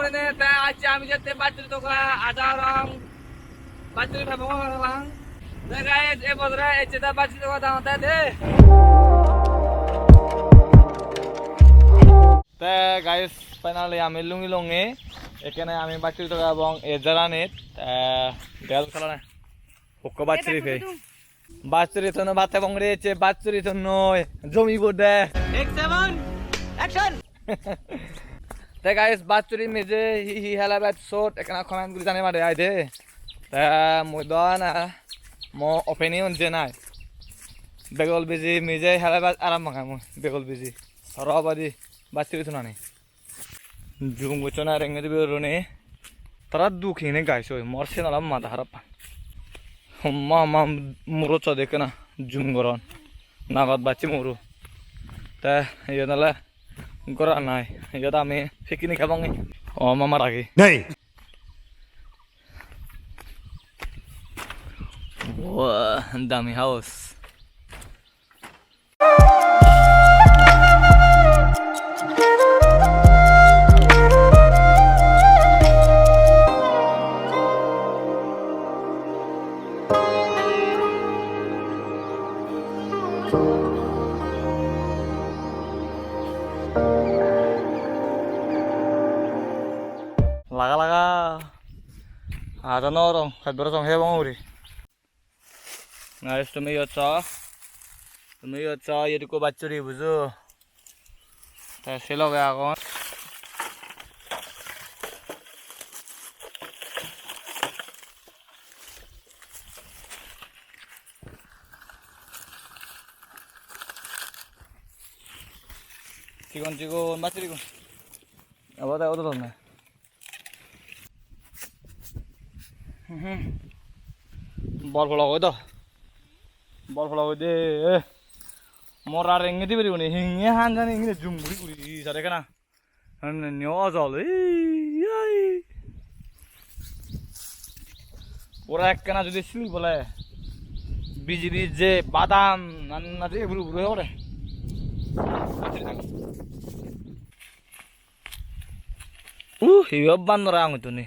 ini teh aja kami jadi batu itu ke ada orang batu di bawah orang. Nah guys, bodra cerita batu itu ada teh deh. Teh guys, finally kami lungi. এখানে আমি বাচ্চা তো এবং এ জারানে দেয়াল খেলা না হুক্ক বাচ্চারি ফে বাচ্চারি তো ভাতে বংরেছে বাচ্চারি তো নয় জমি বোদে 7 অ্যাকশন তে গাইস বাচ্চারি মেজে হি হেলা বাত শট এখানে কমেন্ট গুলি জানে মারে আইদে তা ময়দানা মো অপিনিয়ন জেনাই বেগল বিজি মেজে হেলা বাত আরাম মাখাম বেগল বিজি সরাবাদি বাচ্চারি তো না নেই Jung wacana reng itu berone, terat dukhi ini guys, oi morse nalam mata harapan. Mama murut code kena jung goron, nabat baci muru. Teh, iya nala goran nai, iya dami fikini kabangi. Oh mama lagi. Nei. Wah, dami house. Laga ada norong kadang orang hebat uri guys tumi yotsa yaitu ko bacuri buzu tak selo gaya kon cikon bacuri kon apa tak udah tuh ball follow itu ball follow itu morar ini di beri ini hingga hanjan ini jumuri kuri sada kana nyozol ora ekkana jodi sili bole bijili je badam nanna je buru buru hore hiyo bandora angutu ni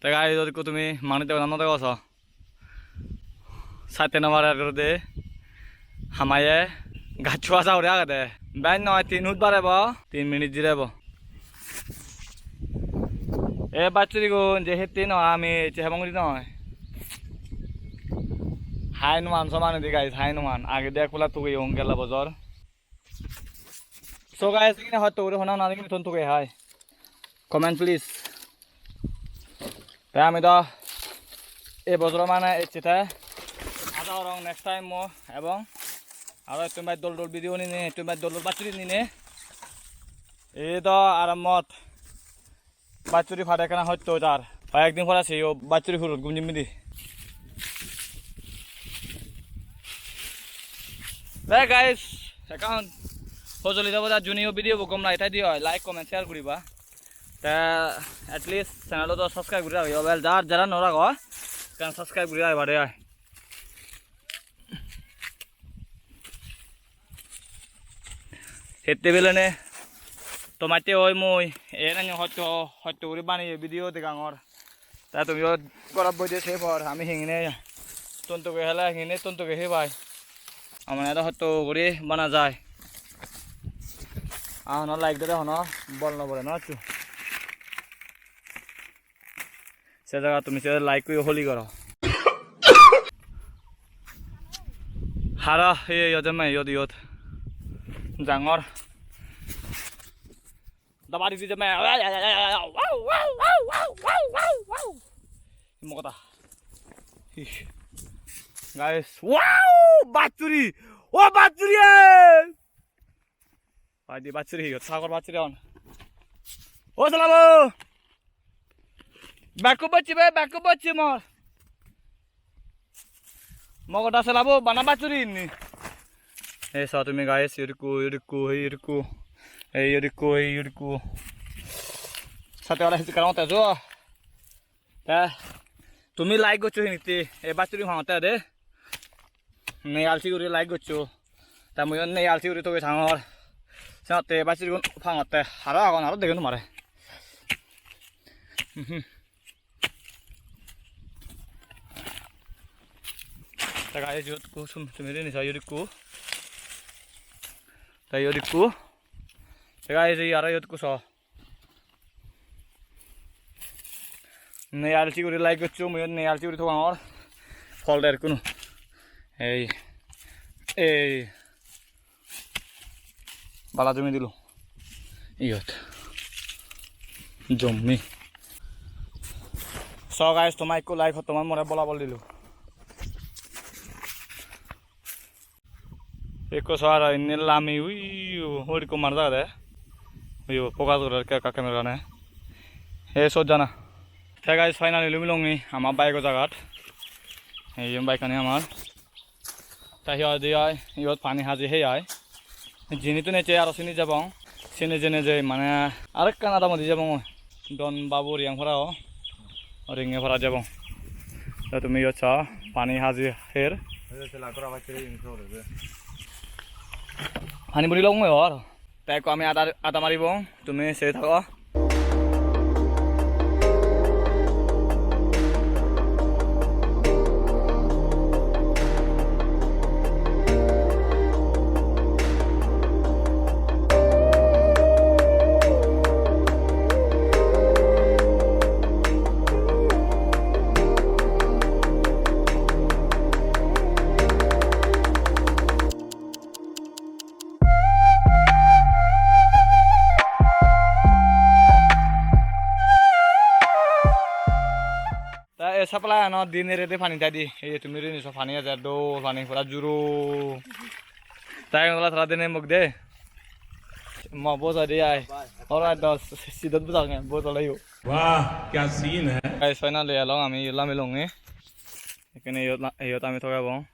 Tega itu aku tumi mani tega nana tega osa. Sate nama rare de, hamaye gachua sa udah agak deh. Ben no 3 minit bare ba, 3 minit jire ba. Bacuri ko jeheti no ami cehemongri no. Hai numan sama nih guys, hai numan. Agak deh aku lah tuh yang gila bozor. So guys ini hot tuh udah hona nanti kita tonton kayak hai. Comment please. Tapi kami dah, bozor mana cerita, ada orang next time mo, ebong, ada itu mbak dol video ini, itu mbak dol bacuri ini, itu aramot, bacuri pada kena hot tuh jar, banyak दिन पड़ा sih yo bacuri huruf gumjim ini. Nah guys, sekarang, hojoli dah pada junior video bukom lah itu dia, like, comment, share kuri ba. At least channel to subscribe kuri rakhio well jara nora go kan subscribe kuri ai bare ai hette belane tomate oi moi enani hotto uri bani video dekangor ta tumi korab boide se por ami hingine tonto ke hala hingine tonto ke he bai amane da hotto uri bana jai no like dere hono bol no bole no chu से जगह तुम इसे like को होली करो हारा ये योजना में योद जांगर दबारी दी जमे मोकता गाइस वाओ बाचुरी ओ बाचुरी आदि बाचुरी सागर बाचुरी on ओ सलामो Baku bacci mor. Mau kota selabu bana bacuri ini. Satu mi guys, yuriku. Satu orang sekarang tak jo. Tumi like gocho ini ti. Bacuri hangta deh. Nih alsi uri like gocho. Tamu yon nih alsi uri tuh sangor. Sate bacuri pangate. Hara akan hara degen mare. Tak ayo jodku sumiri saya jodku. Tak jodku. Tak ayo jadi arah jodku so. Nih alci kuri like kucu, mungkin nih alci kuri tuang or. Folder kuno. Hey. Bala jumi dulu. Iyot. Jumi. So guys, tomai ko like teman more bola bol dulu. Eko soara ini lami, hori ko marda deh. Poka tuh kayak kamera nih. So jana. So guys, finally lumilongi, ama bike ko jagat. Yung bike kani amar. Tahiyo dia, iyot pani haji heyai. Jini tu nece aro sini jabong. Sini jene je mana arek kan ada mau di jabong. Don babur yang farao. Ringnya fara jabong. Lalu tu iyot sa pani haji her. Hani beri longyor. Tak kami ada mari bong. Tu me se thako. Supply no dinner itu pani tadi, itu miri ni so pani aja do, pani pura juru. Saya ngolah terada ni mukde, mau bos ada ya, orang ada sidat besarnya, bos ada yuk. Wah, क्या scene है. Guys, final ya long, kami yulah melong ni, ini yot kami thoga bong.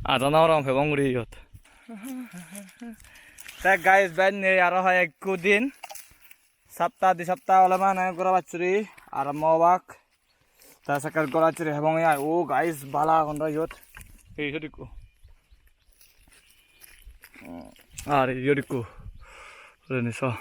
Ada na orang pebong guri yot. Tak guys, band ni arah hai kudin, sabta di sabta ulama na gura bacuri, aram mawak. Tasakal gola ciri hebong ya, oh guys bala kontra yot, yodiku, yodiku, ini so.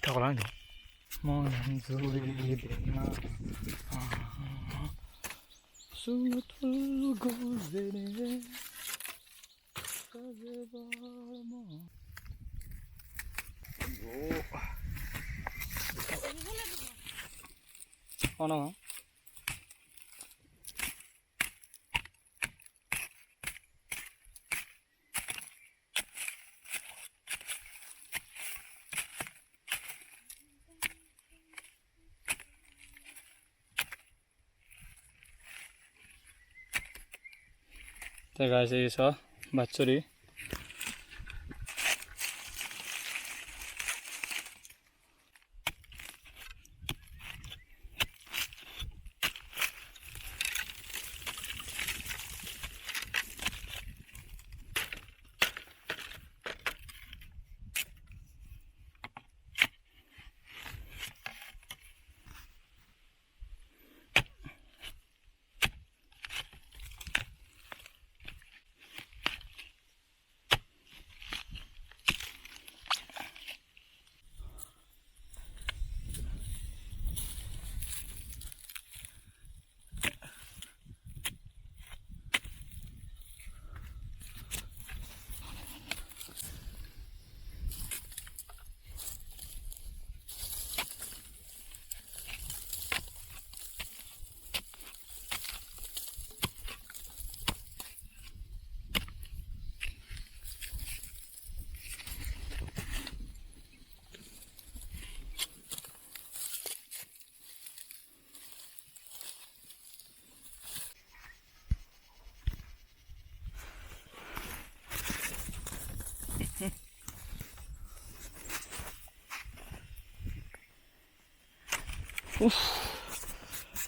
Tak lagi. Sutul gozene sajebarmo. Oh no. Tak guys, ini so bacuri.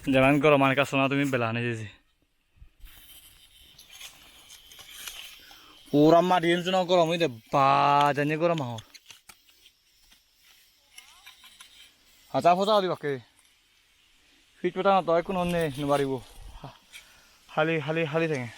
Jangan kalau mana kasih tu ini belanya sih. Orang madiin tu nak kalau mau itu badannya kalau mau. Hajar foto di pakai. ফিট পতা না তই কোনো নে নোৱাৰিব খালি খালি খালি থাকে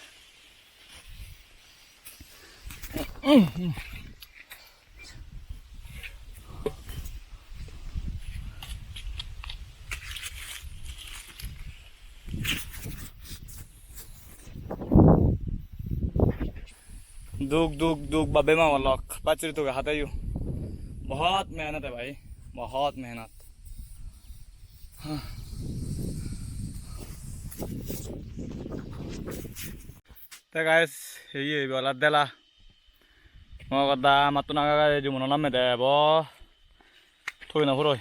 दुख दुख दुख बाबे मामा लॉक बच्चे तो हाथ आयु बहुत मेहनत है भाई बहुत मेहनत तो गाइस ये वाला देला mau kata matu naga ju mono namme de bo thôi na phuroi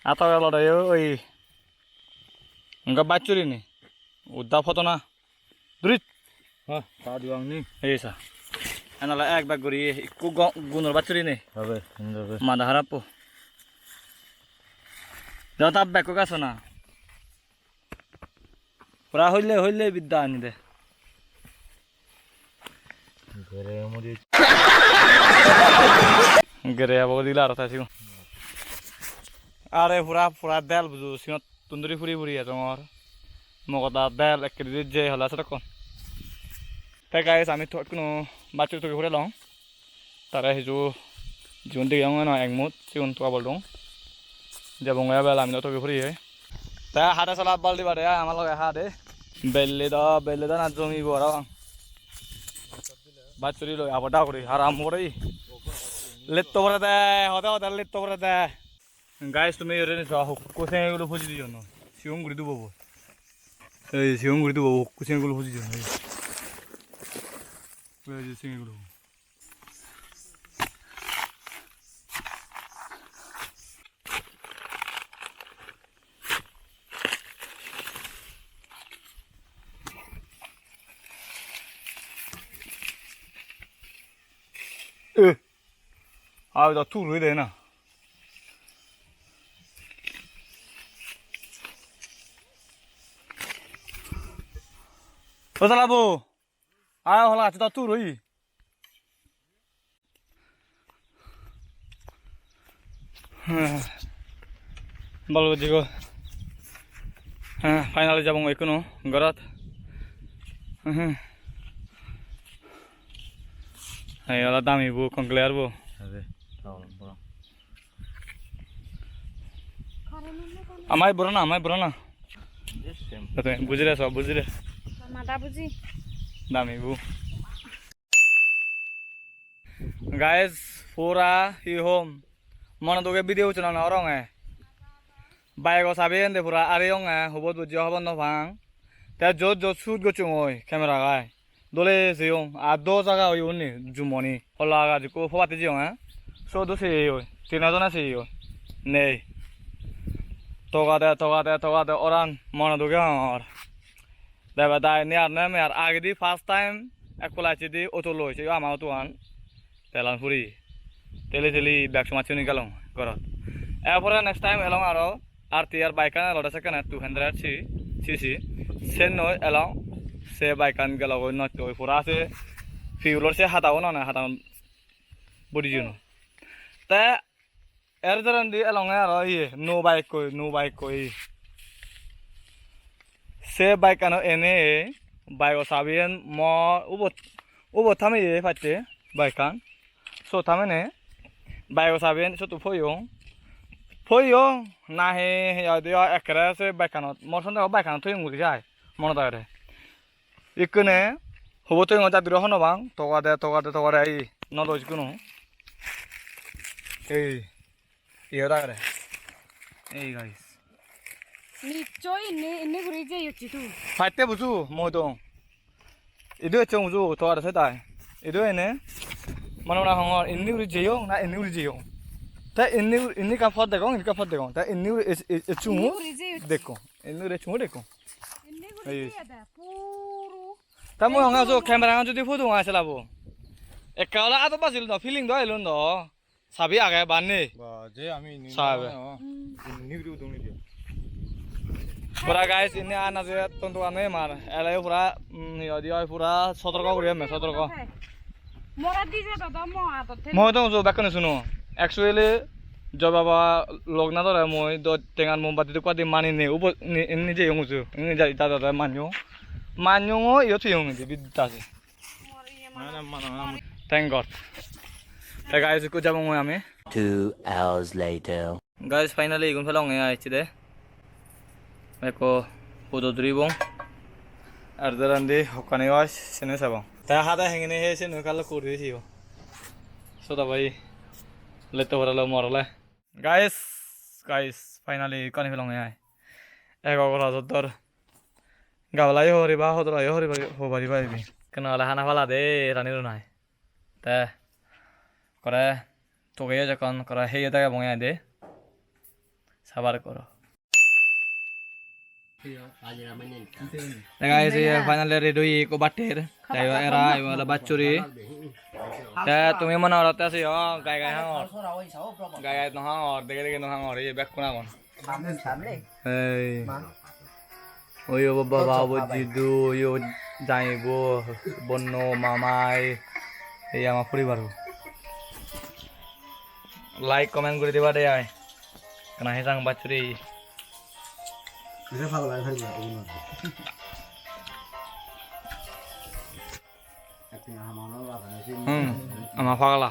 atau kalau ada yo oi enggak bacuri nih udah foto na durit হ্যাঁ তা দিবাং নি এই সা এনালা এক ব্যাগ করি একটু গুণর বাছুরি নে হবে হবে মাথা খারাপ পো যত ব্যাগ কাছ না পুরা হইলে হইলে বিদ্যা আনি দে ঘরে মধ্যে গরে আবো দিলা আর তাসিও আরে পুরা পুরা দেল বুঝু সিনত তুন্দুরি ফুরি ফুরি আছে আমার মগদা দেল এক কেজি যে হলা সেটা কোন তাই গাইস আমি তো কোনো বাছুরি তো ঘুরে লং তারা হিজু জীবন দিকে আমার না একমত জীবন তো বল দং যে বঙ্গয়া বেলা আমি তো ঘুরি তা হাতে চলা বল দিবা দে আমার লগে হাতে বেলে দা না জমি বড় বাছুরি লই আবডা করি আরাম করি লেট করে দে হতে হতে লেট করে দে গাইস তুমি এরে নি সহ কোসে গুলো ফুজি দিও না সিং গুড়ি দুবো এই সিং গুড়ি দুবো কোসে গুলো ফুজি দিও Where is this thing? 나 투를 해야 되나? 어서 라보. হলা আছে তুই রই বলবো জিগো হ্যাঁ ফাইনালি যাব এখনো ঘরত এই ওলা দামিব কংক্লেয়ারব হবে তাহলে বড় আমায় বড় না বুঝিরে সব বুঝিরে মাথা বুঝি দামিবু গাইস पूरा ही होम मन तो के वीडियो चना न रंग है बाइक को साबेन दे पूरा आरे रंग है होबो बुझियो हबन न भांग ते जो शूट गो चुंगोय कैमरा गाय दोले सेयों आ दो जगह होय उन्नी जुमोनी होला गा को फवाते जियो है सो दो सेयो तीन जना सेयो नहीं toga de oran मन तो के और Dapat dah ni arna me ar agi di first time aku laci di otolo sih ya mau tuan telan puri teli back sama cuni kalong korot pura next time elong aro RTR bike kan loda second 200 cc sen no elong se bike kan galong no to pura se fuel se hataw na hataw body juno ta erdaran di elong aro ye no bike ko se bike ano ene bike o sabian mo ubot thame ye patte bike kan so thame ne bike o sabian so tu phoyo na he ya de ekra se bike kan mo son da bike kan thoi nguri jai mono da re ikune hobo to ngota diro hono bang toga de ai no do jikuno ei iyo da re ei guys নিশ্চয় এনে ঘুরে যাই হচ্ছে তুই ফাইতে বুঝু মই তো এদো চং বুঝু তো আর সেটাই এদো এনে মানে না হঙর ইন্নি উড়ি যেও না ইন্নি উড়ি যেও তা ইন্নি কা ফট দেখো তা ইন্নি চুমু দেখো ইন্নি রে চুমু দেখো এনে ঘুরে যাই পুরো তা মই হঙা জো ক্যামেরা যদি ফটো আইছলাবো একালা আতো বাজিল ন ফিলিং দ এলন দ সাবি আগে বানে বা যে আমি নি সাবে নিউরি দংনি দিও Pura guys ini anak saya tontonannya mar, elai pura dia pura sotorko kuriam ya sotorko. মরা দিছে দাদা মো আততে Mau dong so bakal suno. Actually জয় বাবা লগ না ধরে মই টেঙার মোমবাতি তো কদিন মানি নে নিজে হংছো যাই দাদা মানিও মানিও ইয়ে তুই হংছি বিদ্যুৎ আছে থ্যাংক গড তাই গাইজ কো যাব মই আমি 2 hours later. গাইজ ফাইনালি ইগুন ফেলা হংয়ে আইছি দে eko pudodribong ardarandi hokane was sene sabang ta hada hengene he sene kala kuri siyo soda bhai leto horalo morale guys finally kani felong ai eko gora jodor gablai hori ba hodrai hori ba hobari ba bi kana ala hana phala de rani runai ta kore toge jakon kora heye daga bongai de sabar koro guys finally ready ko batter tayo era wala bachuri ta tumi mana orate asi ho gai hangor gai no hangor dege no hangor ye back kuna kon hey oyo baba bojidu yo jaibo bonno mamai ei ama poribar like comment kore diba de ai kana hesang bachuri ama pagala